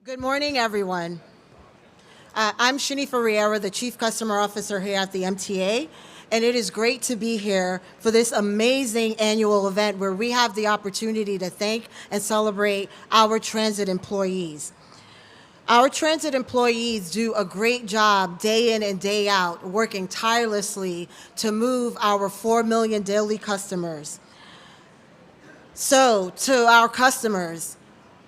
Good morning, everyone. I'm Shanifa Riera, the Chief Customer Officer here at the MTA, and it is great to be here for this amazing annual event where we have the opportunity to thank and celebrate our transit employees. Our transit employees do a great job day in and day out, working tirelessly to move our 4 million daily customers. So, to our customers,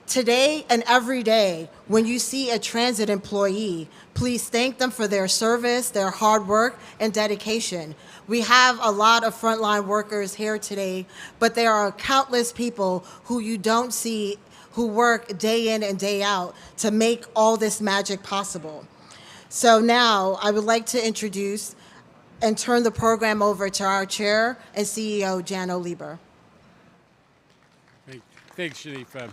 today and every day, when you see a transit employee, please thank them for their service, their hard work, and dedication. We have a lot of frontline workers here today, but there are countless people who you don't see who work day in and day out to make all this magic possible. So now I would like to introduce and turn the program over to our Chair and CEO, Jano Lieber. Thanks, Shanifa.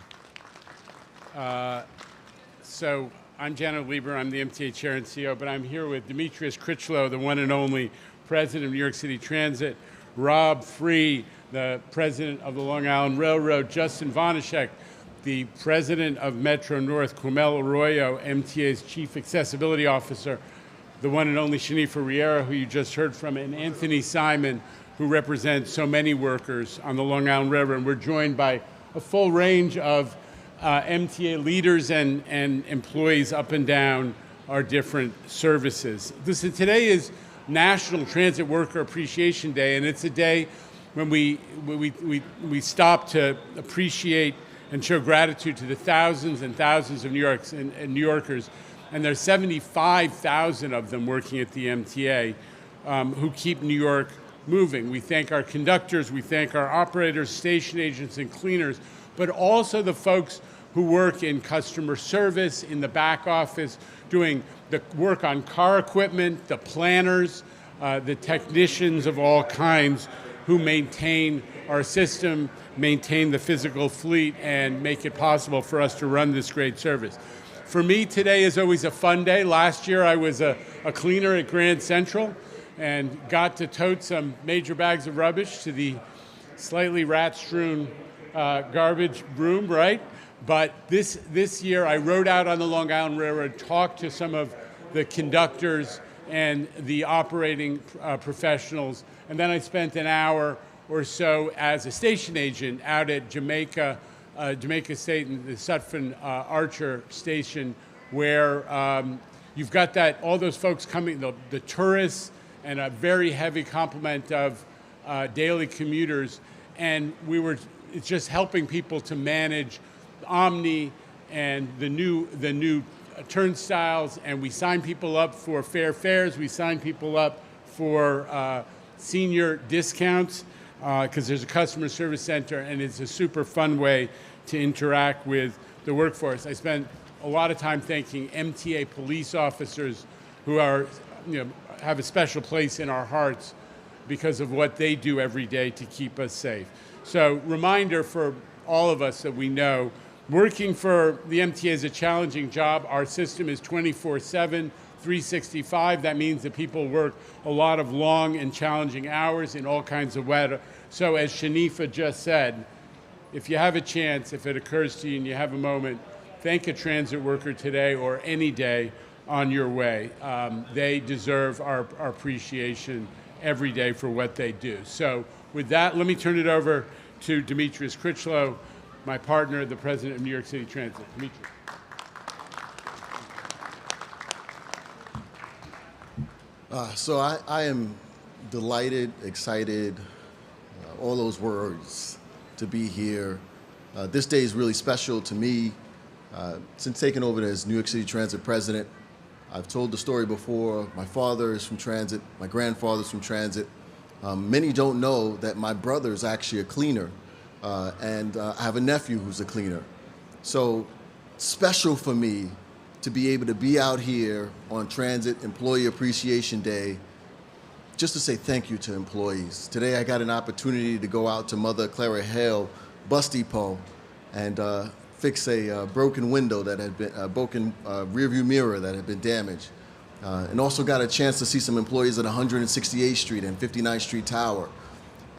So I'm Jano Lieber, I'm the MTA Chair and CEO, but I'm here with Demetrius Critchlow, the one and only President of New York City Transit, Rob Free, the President of the Long Island Railroad, Justin Vonashek, the President of Metro North, Carmel Arroyo, MTA's Chief Accessibility Officer, the one and only Shanifa Riera, who you just heard from, and Anthony Simon, who represents so many workers on the Long Island Railroad. And we're joined by a full range of MTA leaders and employees up and down our different services. Today is National Transit Worker Appreciation Day, and it's a day when we stop to appreciate and show gratitude to the thousands and thousands of New Yorkers, and there's 75,000 of them working at the MTA who keep New York moving. We thank our conductors, we thank our operators, station agents, and cleaners, but also the folks who work in customer service, in the back office, doing the work on car equipment, the planners, the technicians of all kinds who maintain our system, maintain the physical fleet, and make it possible for us to run this great service. For me, today is always a fun day. Last year, I was a cleaner at Grand Central and got to tote some major bags of rubbish to the slightly rat-strewn garbage room, right? But this year, I rode out on the Long Island Railroad, talked to some of the conductors and the operating professionals, and then I spent an hour or so as a station agent out at Jamaica State and the Sutphin Archer Station, where you've got all those folks coming, the tourists, and a very heavy complement of daily commuters, and it's just helping people to manage Omni and the new turnstiles, and we sign people up for fair fares, we sign people up for senior discounts, because there's a customer service center, and it's a super fun way to interact with the workforce. I spent a lot of time thanking MTA police officers who have a special place in our hearts because of what they do every day to keep us safe. So, reminder for all of us that we know, working for the MTA is a challenging job. Our system is 24/7, 365. That means that people work a lot of long and challenging hours in all kinds of weather. So as Shanifa just said, if you have a chance, if it occurs to you and you have a moment, thank a transit worker today or any day on your way. They deserve our appreciation every day for what they do. So with that, let me turn it over to Demetrius Critchlow, my partner, the President of New York City Transit. Demetrius. So I am delighted, excited, all those words to be here. This day is really special to me. Since taking over as New York City Transit President, I've told the story before. My father is from transit, my grandfather's from transit. Many don't know that my brother is actually a cleaner, and I have a nephew who's a cleaner. So special for me to be able to be out here on Transit Employee Appreciation Day just to say thank you to employees. Today I got an opportunity to go out to Mother Clara Hale Bus Depot and fix a broken window that had been, a broken rearview mirror that had been damaged. And also got a chance to see some employees at 168th Street and 59th Street Tower.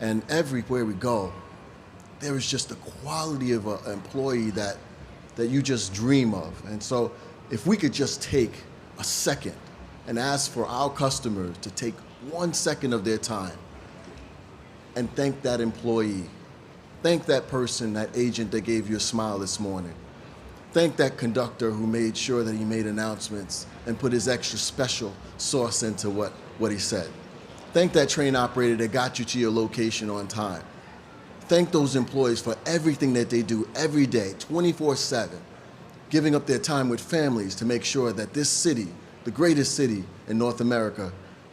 And everywhere we go, there is just the quality of an employee that that you just dream of. And so if we could just take a second and ask for our customers to take 1 second of their time and thank that employee, thank that person, that agent that gave you a smile this morning, thank that conductor who made sure that he made announcements and put his extra special sauce into what he said. Thank that train operator that got you to your location on time. Thank those employees for everything that they do every day, 24/7, giving up their time with families to make sure that this city, the greatest city in North America,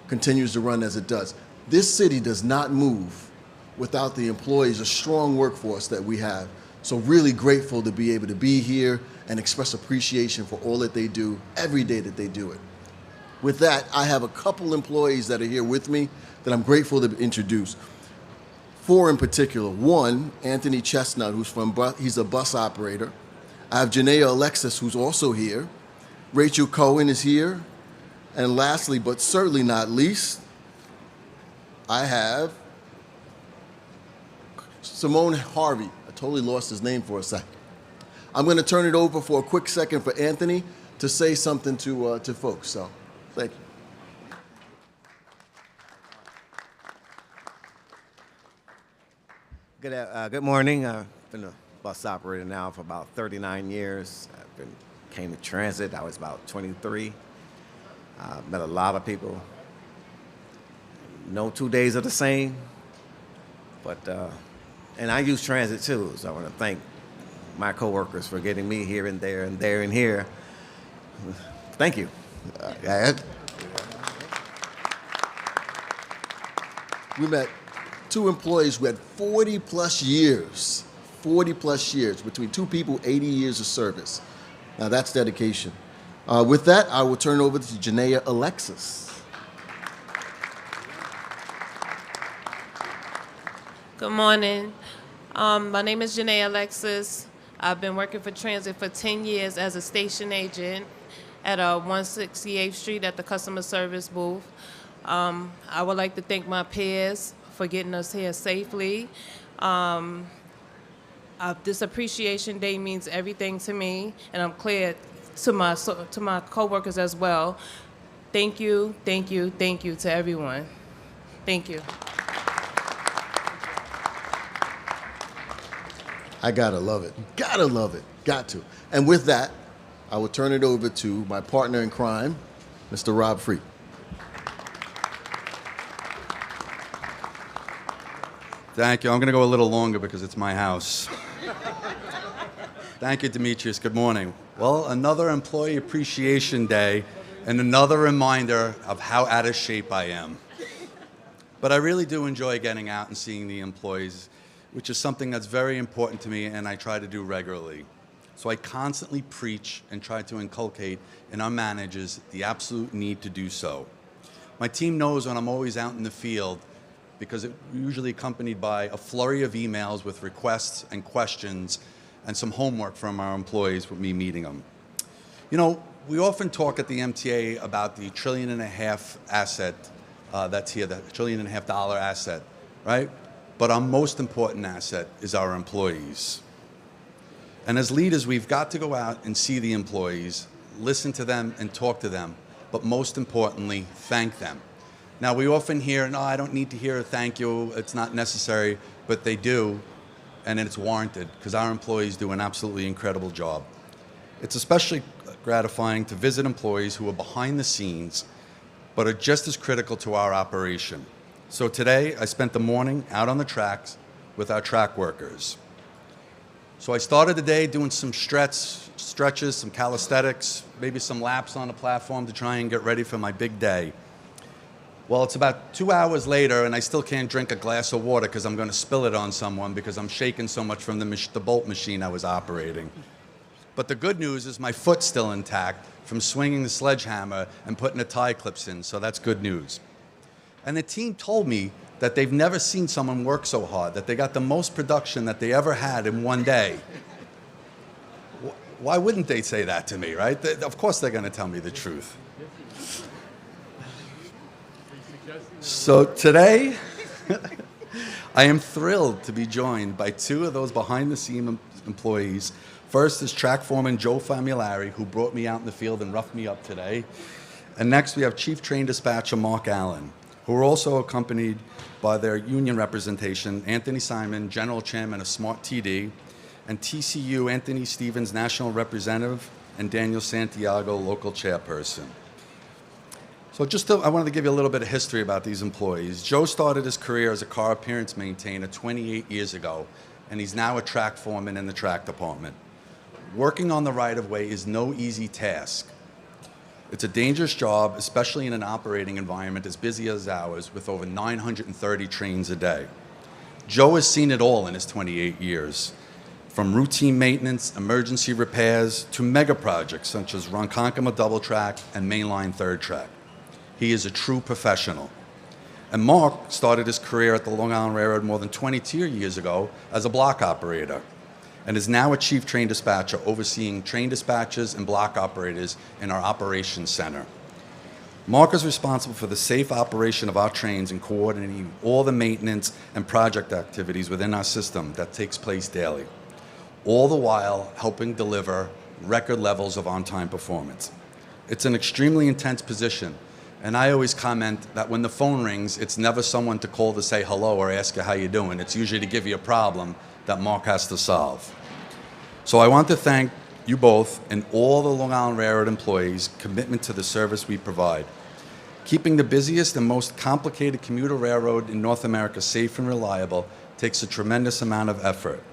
continues to run as it does. This city does not move without the employees, a strong workforce that we have. So really grateful to be able to be here and express appreciation for all that they do every day that they do it. With that, I have a couple employees that are here with me that I'm grateful to introduce. 4 in particular. One, Anthony Chestnut, he's a bus operator. I have Janaea Alexis, who's also here. Rachel Cohen is here. And lastly, but certainly not least, I have Simone Harvey. I totally lost his name for a second. I'm going to turn it over for a quick second for Anthony to say something to folks. So, thank you. Good morning. I've been a bus operator now for about 39 years. Came to Transit. I was about 23. Met a lot of people. No 2 days are the same. But and I use Transit too. So I want to thank my coworkers for getting me here and there and there and here. Thank you. We met 2 employees who had 40 plus years between 2 people, 80 years of service. Now that's dedication. With that, I will turn over to Janaea Alexis. Good morning. My name is Janaea Alexis. I've been working for Transit for 10 years as a station agent at 168th Street at the customer service booth. I would like to thank my peers for getting us here safely. This Appreciation Day means everything to me, and I'm clear to my coworkers as well. Thank you, thank you, thank you to everyone. Thank you. I gotta love it. Gotta love it. Got to. And with that, I will turn it over to my partner in crime, Mr. Rob Free. Thank you. I'm going to go a little longer because it's my house. Thank you, Demetrius. Good morning. Well, another Employee Appreciation Day and another reminder of how out of shape I am. But I really do enjoy getting out and seeing the employees, which is something that's very important to me and I try to do regularly. So I constantly preach and try to inculcate in our managers the absolute need to do so. My team knows when I'm always out in the field because it's usually accompanied by a flurry of emails with requests and questions and some homework from our employees with me meeting them. You know, we often talk at the MTA about the $1.5 trillion asset that's here, the $1.5 trillion asset, right? But our most important asset is our employees. And as leaders, we've got to go out and see the employees, listen to them and talk to them, but most importantly, thank them. Now, we often hear, no, I don't need to hear a thank you, it's not necessary, but they do, and it's warranted, because our employees do an absolutely incredible job. It's especially gratifying to visit employees who are behind the scenes, but are just as critical to our operation. So today, I spent the morning out on the tracks with our track workers. So I started the day doing some stretches, some calisthenics, maybe some laps on the platform to try and get ready for my big day. Well, it's about 2 hours later, and I still can't drink a glass of water because I'm going to spill it on someone because I'm shaking so much from the bolt machine I was operating. But the good news is my foot's still intact from swinging the sledgehammer and putting the tie clips in, so that's good news. And the team told me that they've never seen someone work so hard, that they got the most production that they ever had in one day. Why wouldn't they say that to me, right? Of course they're going to tell me the truth. So today, I am thrilled to be joined by 2 of those behind-the-scenes employees. First is track foreman Joe Famulari, who brought me out in the field and roughed me up today. And next we have Chief Train Dispatcher Mark Allen, who are also accompanied by their union representation, Anthony Simon, General Chairman of Smart TD, and TCU Anthony Stevens, National Representative, and Daniel Santiago, Local Chairperson. So I wanted to give you a little bit of history about these employees. Joe started his career as a car appearance maintainer 28 years ago, and he's now a track foreman in the track department. Working on the right-of-way is no easy task. It's a dangerous job, especially in an operating environment as busy as ours with over 930 trains a day. Joe has seen it all in his 28 years, from routine maintenance, emergency repairs, to mega projects such as Ronkonkoma Double Track and Mainline Third Track. He is a true professional. And Mark started his career at the Long Island Railroad more than 22 years ago as a block operator, and is now a chief train dispatcher overseeing train dispatchers and block operators in our operations center. Mark is responsible for the safe operation of our trains and coordinating all the maintenance and project activities within our system that takes place daily, all the while helping deliver record levels of on-time performance. It's an extremely intense position, and I always comment that when the phone rings, it's never someone to call to say hello or ask you how you're doing. It's usually to give you a problem that Mark has to solve. So I want to thank you both and all the Long Island Railroad employees' commitment to the service we provide. Keeping the busiest and most complicated commuter railroad in North America safe and reliable takes a tremendous amount of effort.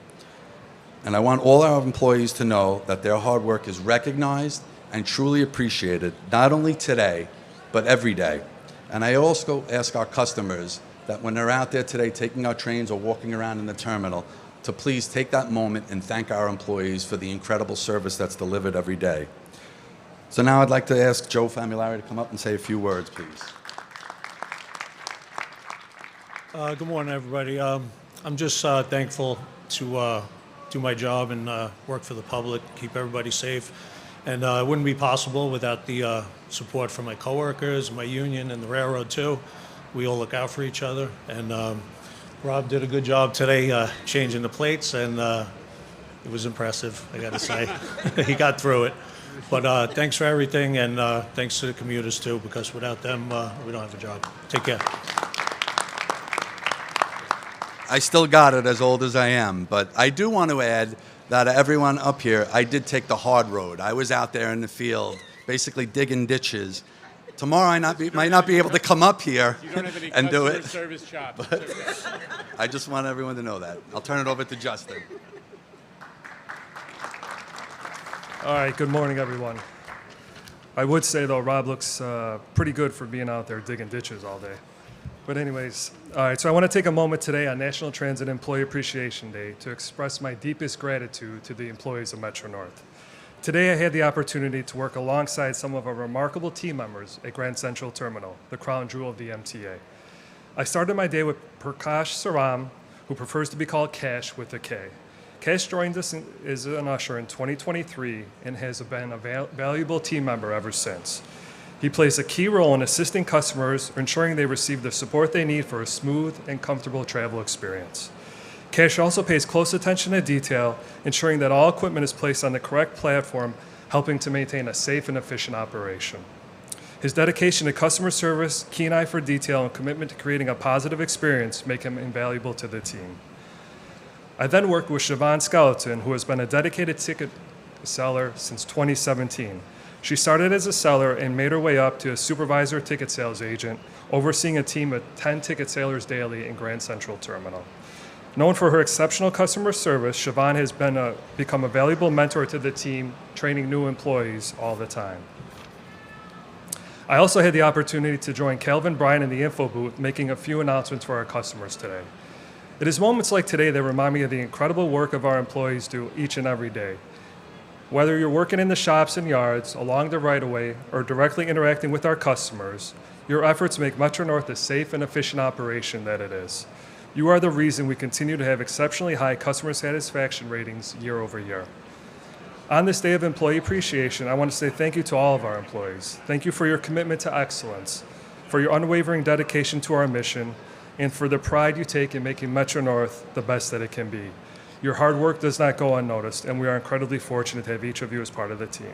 And I want all our employees to know that their hard work is recognized and truly appreciated, not only today, but every day. And I also ask our customers that when they're out there today taking our trains or walking around in the terminal, to please take that moment and thank our employees for the incredible service that's delivered every day. So now I'd like to ask Joe Famulari to come up and say a few words, please. Good morning, everybody. I'm just thankful to do my job and work for the public, keep everybody safe. And it wouldn't be possible without the support from my coworkers, my union, and the railroad, too. We all look out for each other. And Rob did a good job today changing the plates, and it was impressive, I got to say. He got through it. But thanks for everything, and thanks to the commuters, too, because without them, we don't have a job. Take care. I still got it as old as I am, but I do want to add that everyone up here, I did take the hard road. I was out there in the field, basically digging ditches. Tomorrow I might not be able to come up here and do it. Service chops. But I just want everyone to know that. I'll turn it over to Justin. All right, good morning, everyone. I would say, though, Rob looks pretty good for being out there digging ditches all day. But anyways, all right, so I want to take a moment today on National Transit Employee Appreciation Day to express my deepest gratitude to the employees of Metro North. Today I had the opportunity to work alongside some of our remarkable team members at Grand Central Terminal, the crown jewel of the MTA. I started my day with Prakash Saram, who prefers to be called Cash with a K. Cash joined us as an usher in 2023 and has been a valuable team member ever since. He plays a key role in assisting customers, ensuring they receive the support they need for a smooth and comfortable travel experience. Cash also pays close attention to detail, ensuring that all equipment is placed on the correct platform, helping to maintain a safe and efficient operation. His dedication to customer service, keen eye for detail, and commitment to creating a positive experience make him invaluable to the team. I then worked with Siobhan Skeleton, who has been a dedicated ticket seller since 2017. She started as a seller and made her way up to a supervisor ticket sales agent, overseeing a team of 10 ticket sailors daily in Grand Central Terminal. Known for her exceptional customer service, Siobhan has become a valuable mentor to the team, training new employees all the time. I also had the opportunity to join Calvin Bryan in the info booth, making a few announcements for our customers today. It is moments like today that remind me of the incredible work of our employees do each and every day. Whether you're working in the shops and yards, along the right-of-way, or directly interacting with our customers, your efforts make Metro North the safe and efficient operation that it is. You are the reason we continue to have exceptionally high customer satisfaction ratings year over year. On this day of employee appreciation, I want to say thank you to all of our employees. Thank you for your commitment to excellence, for your unwavering dedication to our mission, and for the pride you take in making Metro North the best that it can be. Your hard work does not go unnoticed, and we are incredibly fortunate to have each of you as part of the team.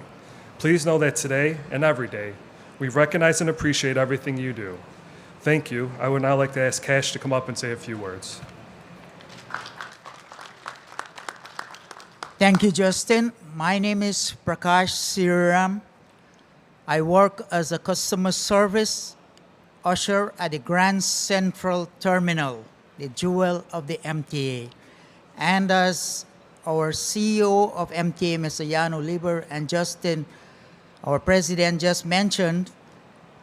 Please know that today and every day, we recognize and appreciate everything you do. Thank you. I would now like to ask Cash to come up and say a few words. Thank you, Justin. My name is Prakash Sriram. I work as a customer service usher at the Grand Central Terminal, the jewel of the MTA. And as our CEO of MTA, Mr. Jano Lieber, and Justin, our president, just mentioned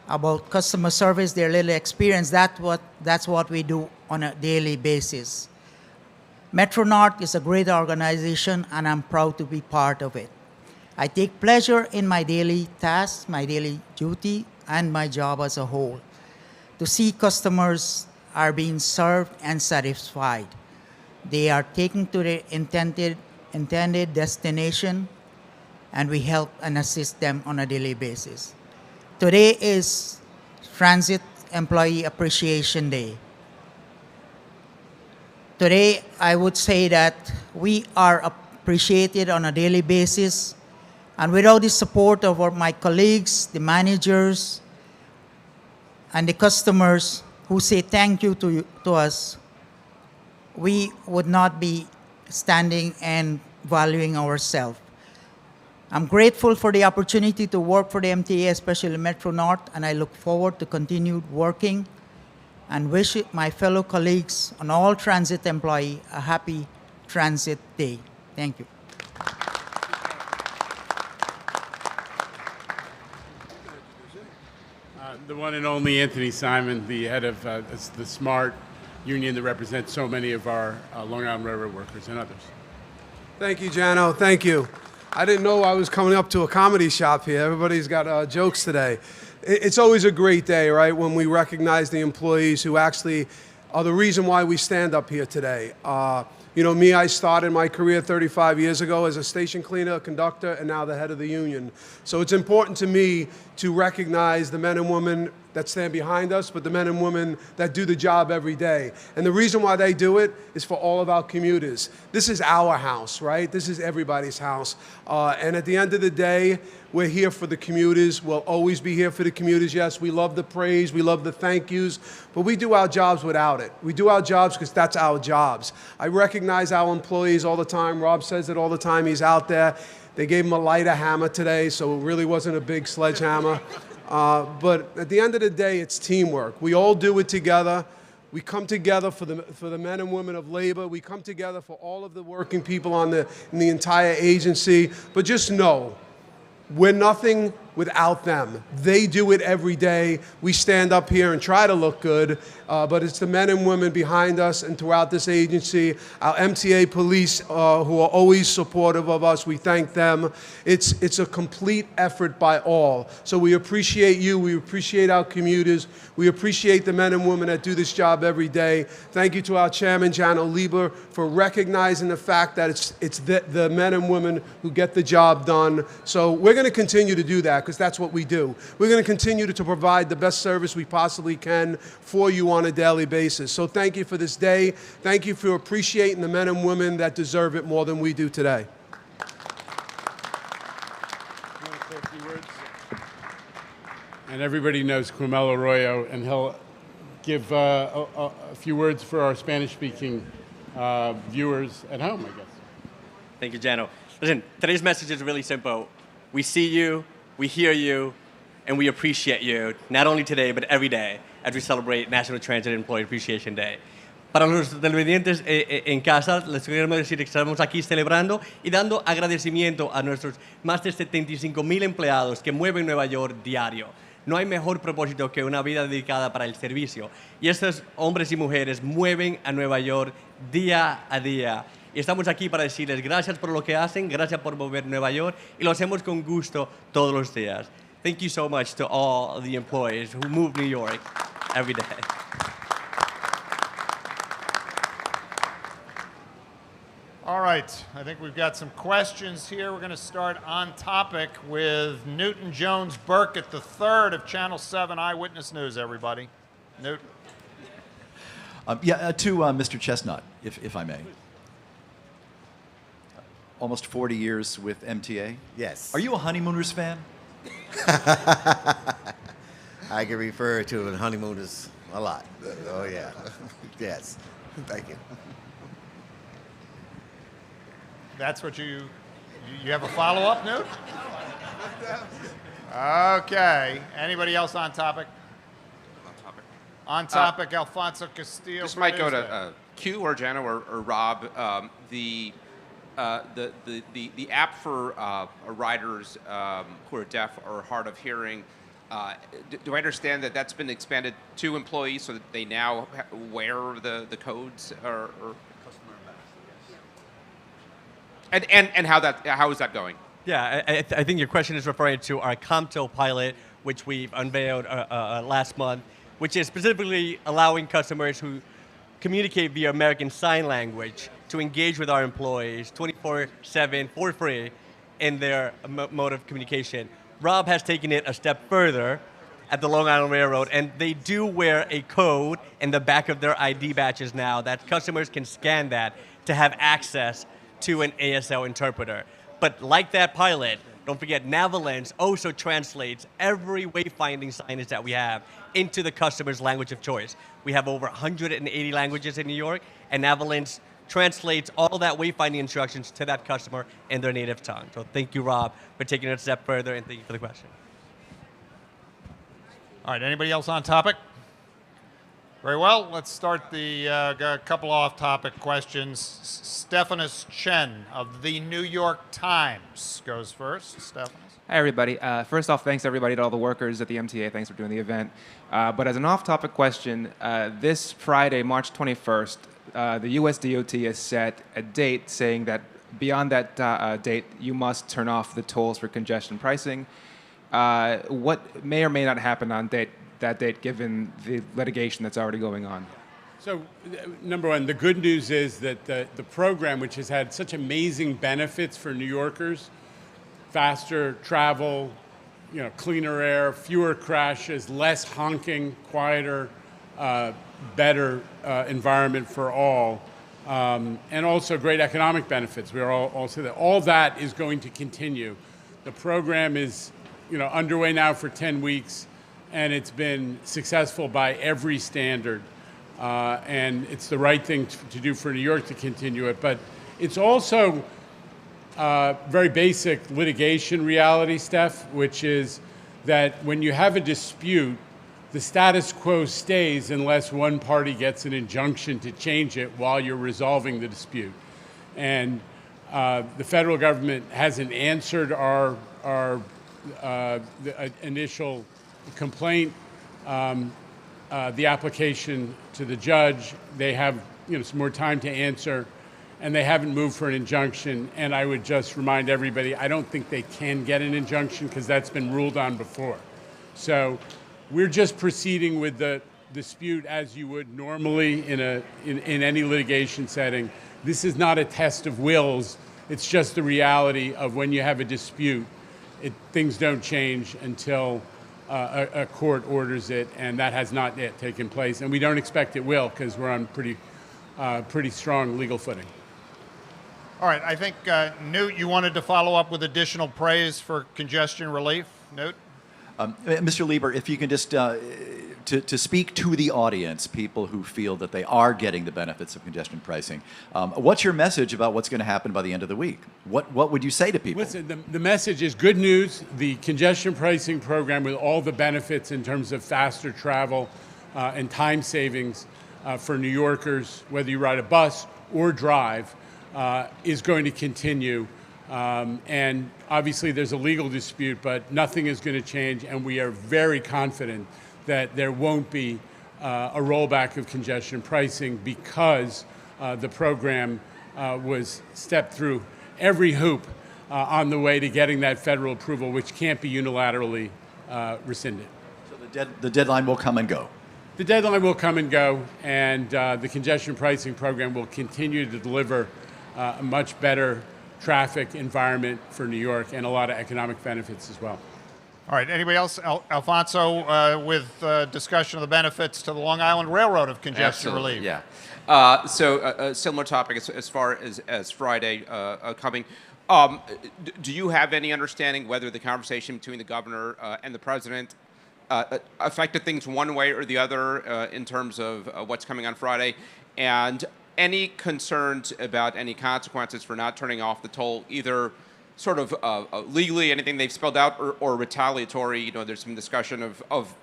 about customer service, their little experience, that's what we do on a daily basis. Metro North is a great organization, and I'm proud to be part of it. I take pleasure in my daily tasks, my daily duty, and my job as a whole, to see customers are being served and satisfied. They are taken to their intended destination, and we help and assist them on a daily basis. Today is Transit Employee Appreciation Day. Today, I would say that we are appreciated on a daily basis, and without the support of my colleagues, the managers, and the customers who say thank you to us, we would not be standing and valuing ourselves. I'm grateful for the opportunity to work for the MTA, especially Metro North, and I look forward to continued working and wish my fellow colleagues and all transit employees a happy Transit Day. Thank you. The one and only Anthony Simon, the head of the SMART union that represents so many of our Long Island Railroad workers and others. Thank you, Jano. Thank you. I didn't know I was coming up to a comedy shop here. Everybody's got jokes today. It's always a great day, right, when we recognize the employees who actually are the reason why we stand up here today. You know, me, I started my career 35 years ago as a station cleaner, conductor, and now the head of the union. So it's important to me to recognize the men and women that stand behind us, but the men and women that do the job every day. And the reason why they do it is for all of our commuters. This is our house, right? This is everybody's house. And at the end of the day, we're here for the commuters. We'll always be here for the commuters. Yes, we love the praise. We love the thank yous. But we do our jobs without it. We do our jobs because that's our jobs. I recognize our employees all the time. Rob says it all the time. He's out there. They gave him a lighter hammer today, so it really wasn't a big sledgehammer. But at the end of the day, it's teamwork. We all do it together. We come together for the men and women of labor. We come together for all of the working people in the entire agency. But just know, we're nothing without them. They do it every day. We stand up here and try to look good, but it's the men and women behind us and throughout this agency, our MTA police who are always supportive of us. We thank them. It's a complete effort by all. So we appreciate you. We appreciate our commuters. We appreciate the men and women that do this job every day. Thank you to our chairman, Jano Lieber, for recognizing the fact that it's the men and women who get the job done. So we're going to continue to do that, because that's what we do. We're going to continue to provide the best service we possibly can for you on a daily basis. So thank you for this day. Thank you for appreciating the men and women that deserve it more than we do today. And everybody knows Carmelo Arroyo, and he'll give a few words for our Spanish-speaking viewers at home, I guess. Thank you, Jano. Listen, today's message is really simple. We see you, we hear you, and we appreciate you, not only today, but every day, as we celebrate National Transit Employee Appreciation Day. Para los televidentes en casa, les queremos decir que estamos aquí celebrando y dando agradecimiento a nuestros más de 75,000 empleados que mueven Nueva York diario. No hay mejor propósito que una vida dedicada para el servicio. Y estos hombres y mujeres mueven a Nueva York día a día. Y estamos aquí para decirles gracias por lo que hacen, gracias por mover Nueva York, y lo hacemos con gusto todos los días. Thank you so much to all the employees who move New York every day. All right, I think we've got some questions here. We're going to start on topic with Newton Jones Burkett III of Channel 7 Eyewitness News, everybody. Newton. To Mr. Chestnut, if I may. almost 40 years with MTA. Yes. Are you a Honeymooners fan? I can refer to the honeymooners a lot. Oh, yeah. Yes. Thank you. That's what you have a follow-up, Newt? Okay. Anybody else on topic? On topic, Alfonso Castillo. This for might go Newsday. to Q or Jana or Rob. The app for riders who are deaf or hard of hearing. Do I understand that that's been expanded to employees so that they now wear the codes or and how is that going? Yeah, I think your question is referring to our Comto pilot, which we've unveiled last month, which is specifically allowing customers who communicate via American Sign Language to engage with our employees 24/7 for free in their mode of communication. Rob has taken it a step further at the Long Island Railroad, and they do wear a code in the back of their ID badges now that customers can scan that to have access to an ASL interpreter. But like that pilot, don't forget Navalence also translates every wayfinding signage that we have into the customer's language of choice. We have over 180 languages in New York, and Navalence translates all that wayfinding instructions to that customer in their native tongue. So thank you, Rob, for taking it a step further, and thank you for the question. All right, anybody else on topic? Very well, let's start the got a couple off-topic questions. Stephanus Chen of the New York Times goes first. Stephanus. Hi, everybody. First off, thanks everybody to all the workers at the MTA. Thanks for doing the event. But as an off-topic question, this Friday, March 21st, the U.S. DOT has set a date saying that beyond that date, you must turn off the tolls for congestion pricing. What may or may not happen on that date, given the litigation that's already going on? So, number one, the good news is that the program, which has had such amazing benefits for New Yorkers, faster travel, cleaner air, fewer crashes, less honking, quieter, better environment for all, and also great economic benefits. We are all say that all that is going to continue. The program is, underway now for 10 weeks, and it's been successful by every standard. And it's the right thing to do for New York to continue it. But it's also very basic litigation reality, Steph, which is that when you have a dispute, the status quo stays unless one party gets an injunction to change it while you're resolving the dispute. And the federal government hasn't answered our initial complaint, the application to the judge. They have some more time to answer, and they haven't moved for an injunction. And I would just remind everybody, I don't think they can get an injunction because that's been ruled on before. So we're just proceeding with the dispute as you would normally in any litigation setting. This is not a test of wills. It's just the reality of when you have a dispute, things don't change until a court orders it, and that has not yet taken place. And we don't expect it will because we're on pretty strong legal footing. All right, I think, Newt, you wanted to follow up with additional praise for congestion relief. Newt? Mr. Lieber, if you can just, to speak to the audience, people who feel that they are getting the benefits of congestion pricing, what's your message about what's going to happen by the end of the week? What would you say to people? Listen, the message is good news. The congestion pricing program with all the benefits in terms of faster travel and time savings for New Yorkers, whether you ride a bus or drive, is going to continue. And obviously there's a legal dispute, but nothing is going to change, and we are very confident that there won't be a rollback of congestion pricing because the program was stepped through every hoop on the way to getting that federal approval, which can't be unilaterally rescinded. So the deadline will come and go. The deadline will come and go, and the congestion pricing program will continue to deliver a much better traffic environment for New York and a lot of economic benefits as well. All right, anybody else? Alfonso, with discussion of the benefits to the Long Island Railroad of congestion Absolutely, relief. yeah. So a similar topic as far as Friday coming. Do you have any understanding whether the conversation between the governor and the president affected things one way or the other in terms of what's coming on Friday? And any concerns about any consequences for not turning off the toll, either sort of legally, anything they've spelled out, or retaliatory? You know, there's some discussion of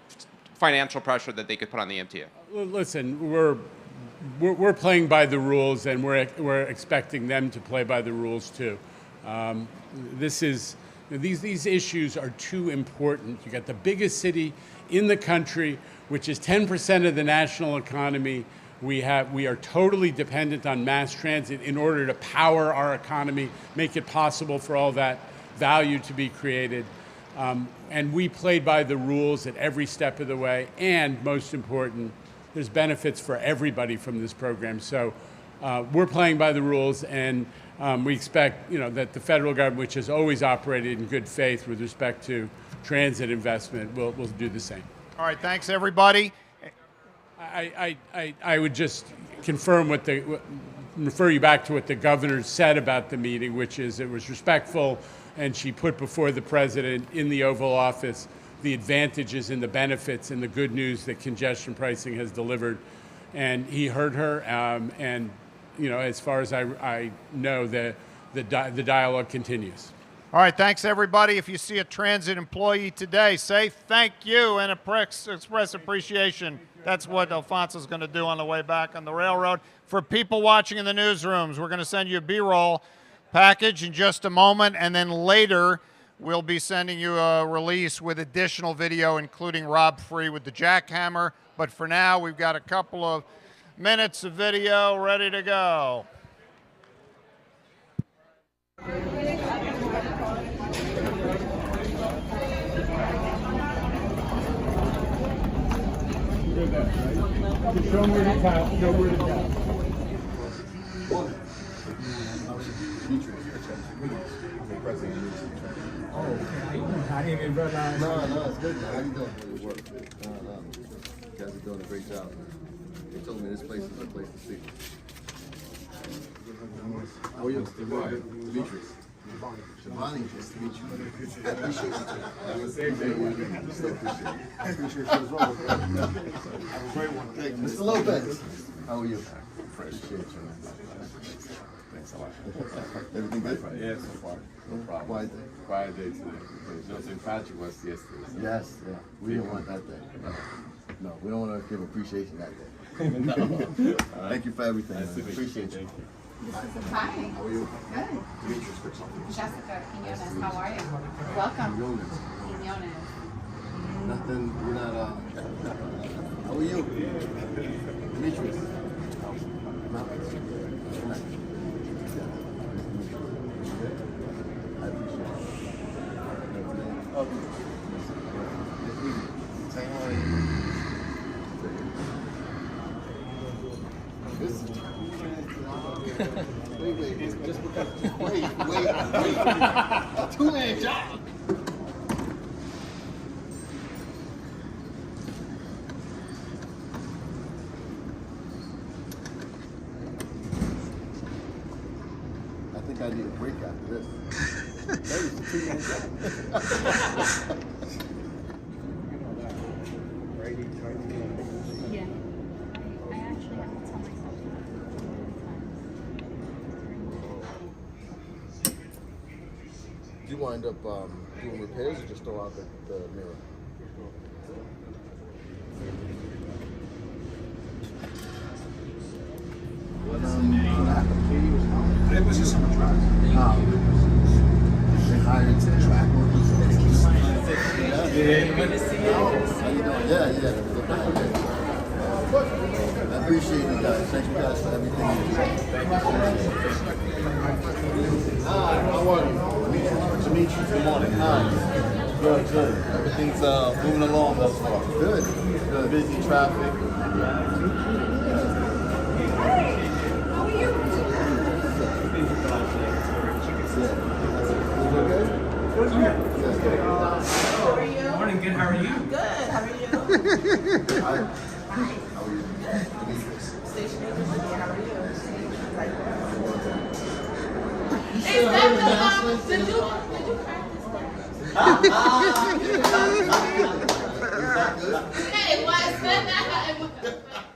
financial pressure that they could put on the MTA. Listen, we're playing by the rules, and we're expecting them to play by the rules too. These issues are too important. You got the biggest city in the country, which is 10% of the national economy. We are totally dependent on mass transit in order to power our economy, make it possible for all that value to be created. And we played by the rules at every step of the way. And most important, there's benefits for everybody from this program. So we're playing by the rules, and we expect, that the federal government, which has always operated in good faith with respect to transit investment, will do the same. All right, thanks everybody. I would just confirm refer you back to what the governor said about the meeting, which is it was respectful, and she put before the president in the Oval Office the advantages and the benefits and the good news that congestion pricing has delivered. And he heard her, and as far as I know, the dialogue continues. All right, thanks everybody. If you see a transit employee today, say thank you and express appreciation. That's what Alfonso's going to do on the way back on the railroad. For people watching in the newsrooms, we're going to send you a B-roll package in just a moment, and then later we'll be sending you a release with additional video, including Rob Free with the jackhammer. But for now, we've got a couple of minutes of video ready to go. Show them where to tap, show where to tap. I didn't even realize. No, it's good. How you doing? It works. No. You guys are doing a great job. They told me this place is a place to see. How are you? Demetrius. Shivani, nice to meet you. I appreciate you too. Have the same day. I still appreciate it. I appreciate you as well. Have a great one. Thank you. Mr. Lopez. How are you? Appreciate you. Thanks a lot. Everything good? Yeah, so far. No problem. Quiet day today. Because St. Patrick was yesterday. So. Yes, yeah. We didn't want that day. No, we don't want to give appreciation that day. No. Thank you for everything. Nice Appreciate you. This is Hi. How are you? Good. Jessica Quinones, how are you? Welcome. Quinones. Nothing, you're not, how are you? Demetrius. I appreciate it. Same way. Wait, just because, wait. A two-man job. I think I need a break after this. That was a two-man job. Yeah. I actually have to tell myself Did you wind up doing repairs or just throw out the mirror? It was just some track. They hired some track workers. Yeah. I appreciate you guys. Thank you guys for everything you do. Hi, how are you? Demetrius, good morning. Hi. Good. Everything's moving along thus far. Good. Busy traffic. how are you? How are you? Morning, good. How are you? Good. How are you? Hi. How are you? Demetrius. station agency. How are you? Is that the did you practice that? Hey, why is that?